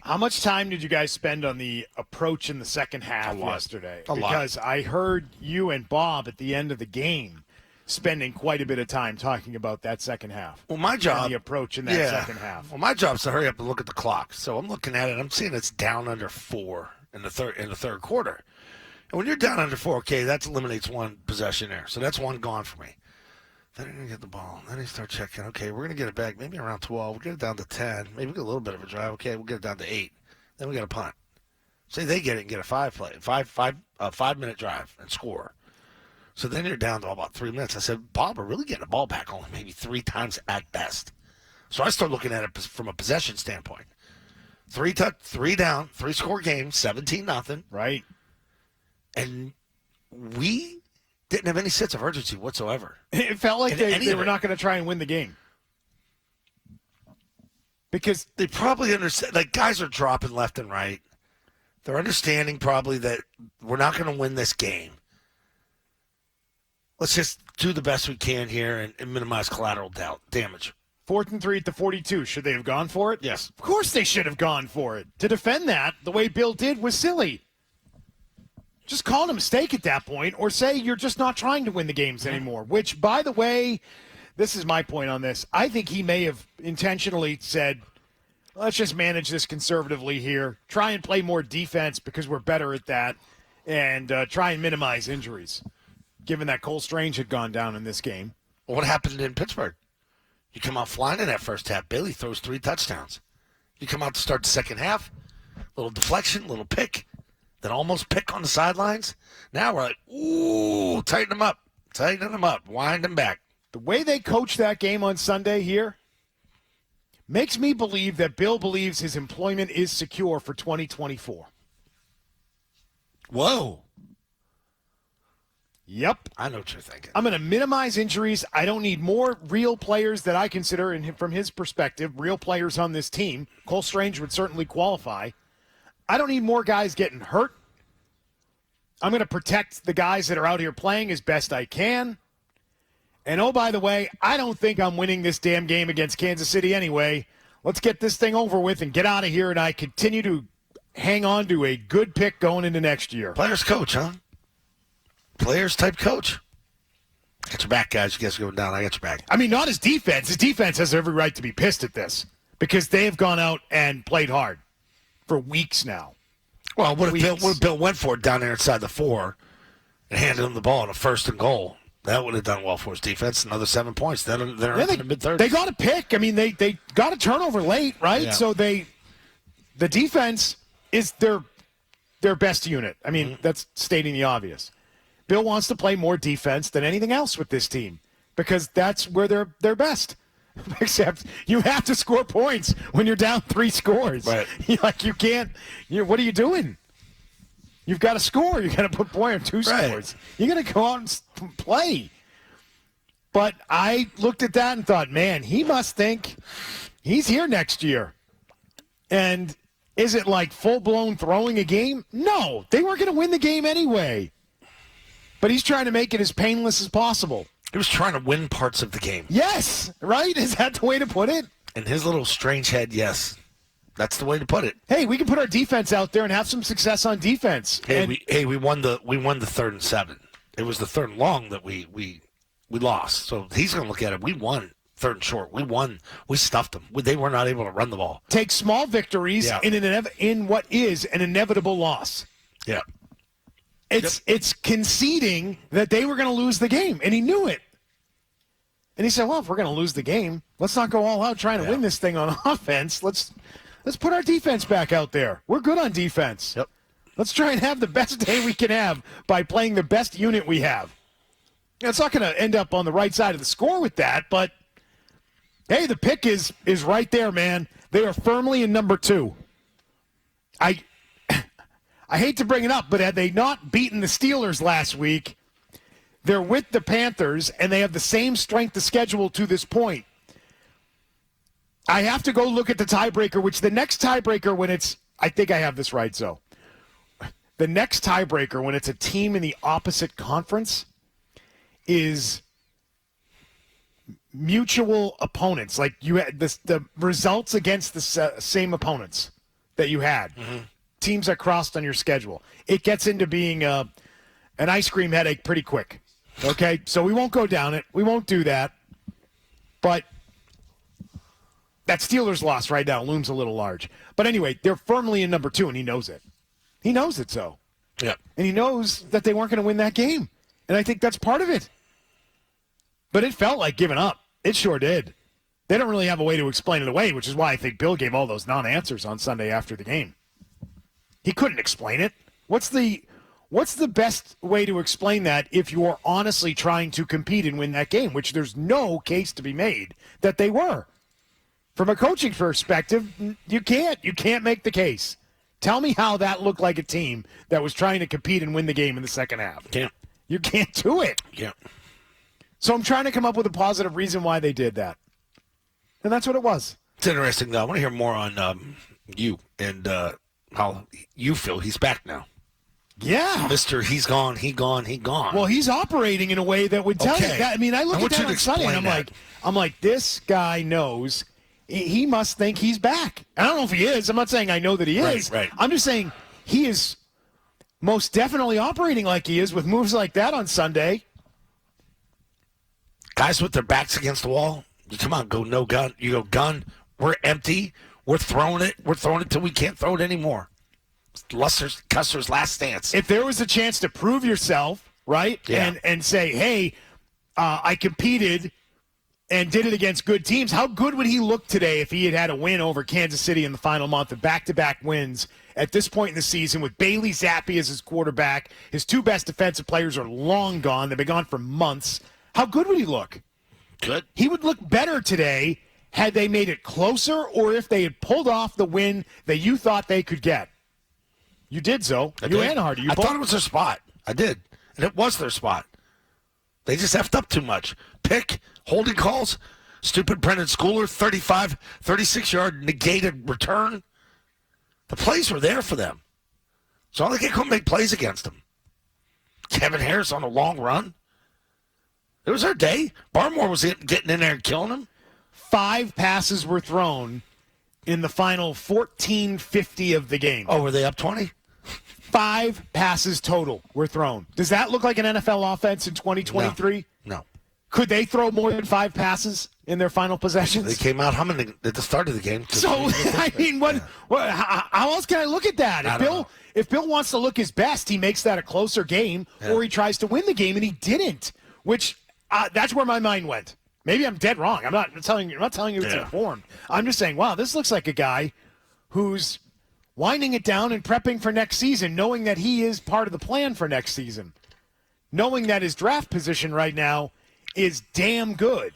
How much time did you guys spend on the approach in the second half yesterday? Because I heard you and Bob at the end of the game spending quite a bit of time talking about that second half. Well, my job, and the approach in that second half. Well, my job is to hurry up and look at the clock. So I'm looking at it. I'm seeing it's down under 4 in the third quarter. And when you're down under 4, okay, that eliminates one possession there. So that's one gone for me. Then you're going to get the ball. Then you start checking. Okay, we're going to get it back maybe around 12. We'll get it down to 10. Maybe get a little bit of a drive. Okay, we'll get it down to 8. Then we got a punt. Say they get it and get a 5-minute drive and score. So then you're down to about 3 minutes. I said, Bob, we're really getting the ball back only maybe 3 times at best. So I start looking at it from a possession standpoint. 3 down, 3-score game, 17-0. Right. And we didn't have any sense of urgency whatsoever. It felt like they were not going to try and win the game. Because they probably understand, like, guys are dropping left and right. They're understanding probably that we're not going to win this game. Let's just do the best we can here and minimize collateral damage. 4th and 3 at the 42. Should they have gone for it? Yes. Of course they should have gone for it. To defend that, the way Bill did was silly. Just call it a mistake at that point, or say you're just not trying to win the games anymore, which, by the way, this is my point on this. I think he may have intentionally said, let's just manage this conservatively here, try and play more defense because we're better at that, and try and minimize injuries, given that Cole Strange had gone down in this game. Well, what happened in Pittsburgh? You come out flying in that first half. Bailey throws 3 touchdowns. You come out to start the second half, little deflection, little pick. That almost pick on the sidelines. Now we're like, ooh, tighten them up, wind them back. The way they coached that game on Sunday here makes me believe that Bill believes his employment is secure for 2024. Whoa. Yep. I know what you're thinking. I'm going to minimize injuries. I don't need more real players that I consider, from his perspective, real players on this team. Cole Strange would certainly qualify. I don't need more guys getting hurt. I'm going to protect the guys that are out here playing as best I can. And, oh, by the way, I don't think I'm winning this damn game against Kansas City anyway. Let's get this thing over with and get out of here, and I continue to hang on to a good pick going into next year. Players coach, huh? Players type coach. Got your back, guys. You guys are going down. I got your back. I mean, not his defense. His defense has every right to be pissed at this because they have gone out and played hard for weeks now. Well, what if Bill went for it down there inside the 4 and handed him the ball on a 1st and goal? That would have done well for his defense. Another 7 points. Then they're in the mid-30s. They got a pick. I mean, they got a turnover late, right? Yeah. So the defense is their best unit. I mean, that's stating the obvious. Bill wants to play more defense than anything else with this team because that's where they're best. Except you have to score points when you're down 3 scores. Right. You can't. What are you doing? You've got to score. You got to put point on 2 scores. You got to go out and play. But I looked at that and thought, man, he must think he's here next year. And is it like full-blown throwing a game? No, they weren't going to win the game anyway. But he's trying to make it as painless as possible. He was trying to win parts of the game. Yes, right? Is that the way to put it? In his little strange head, yes. That's the way to put it. Hey, we can put our defense out there and have some success on defense. Hey, we won the 3rd and 7. It was the 3rd and long that we lost. So he's going to look at it. We won 3rd and short. We won. We stuffed them. They were not able to run the ball. Take small victories in what is an inevitable loss. Yeah. It's conceding that they were going to lose the game, and he knew it. And he said, well, if we're going to lose the game, let's not go all out trying to win this thing on offense. Let's put our defense back out there. We're good on defense. Yep. Let's try and have the best day we can have by playing the best unit we have. It's not going to end up on the right side of the score with that, but, hey, the pick is right there, man. They are firmly in number 2. I hate to bring it up, but had they not beaten the Steelers last week, they're with the Panthers, and they have the same strength of schedule to this point. I have to go look at the tiebreaker, which the next tiebreaker when it's – I think I have this right, so. The next tiebreaker when it's a team in the opposite conference is mutual opponents. Like you had the results against the same opponents. that you had, teams that crossed on your schedule. It gets into being an ice cream headache pretty quick. Okay, so we won't go down it. We won't do that. But that Steelers loss right now looms a little large. But anyway, they're firmly in number 2, and he knows it. He knows it so. Yeah. And he knows that they weren't going to win that game. And I think that's part of it. But it felt like giving up. It sure did. They don't really have a way to explain it away, which is why I think Bill gave all those non-answers on Sunday after the game. He couldn't explain it. What's the best way to explain that if you're honestly trying to compete and win that game, which there's no case to be made that they were. From a coaching perspective, you can't make the case. Tell me how that looked like a team that was trying to compete and win the game in the second half. Can't. You can't do it. Yeah. So I'm trying to come up with a positive reason why they did that. And that's what it was. It's interesting, though. I want to hear more on you and how you feel he's back now. Yeah. Mr. He's gone, he gone. Well, he's operating in a way that would tell you that. I mean, I look at that on Sunday and I'm like, this guy knows. He must think he's back. I don't know if he is. I'm not saying I know that he is. Right. I'm just saying he is most definitely operating like he is with moves like that on Sunday. Guys with their backs against the wall, you come on, go no gun. You go gun. We're empty. We're throwing it. We're throwing it till we can't throw it anymore. Custer's last stance. If there was a chance to prove yourself, right, and say, hey, I competed and did it against good teams, how good would he look today if he had had a win over Kansas City in the final month of back-to-back wins at this point in the season with Bailey Zappi as his quarterback? His 2 best defensive players are long gone. They've been gone for months. How good would he look? Good. He would look better today had they made it closer or if they had pulled off the win that you thought they could get. You did, so. You and Hardy. I thought it was their spot. I did. And it was their spot. They just effed up too much. Pick, holding calls, stupid Brendan Schooler, 36-yard negated return. The plays were there for them. So they couldn't make plays against them. Kevin Harris on a long run. It was their day. Barmore was getting in there and killing them. 5 passes were thrown in the final 14:50 of the game. Oh, were they up 20? 5 passes total were thrown. Does that look like an NFL offense in 2023? No. Could they throw more than 5 passes in their final possessions? They came out humming at the start of the game. So, I mean, how else can I look at that? If Bill wants to look his best, he makes that a closer game, or he tries to win the game, and he didn't, which that's where my mind went. Maybe I'm dead wrong. I'm not telling you it's informed. I'm just saying, wow, this looks like a guy who's winding it down and prepping for next season, knowing that he is part of the plan for next season, knowing that his draft position right now is damn good.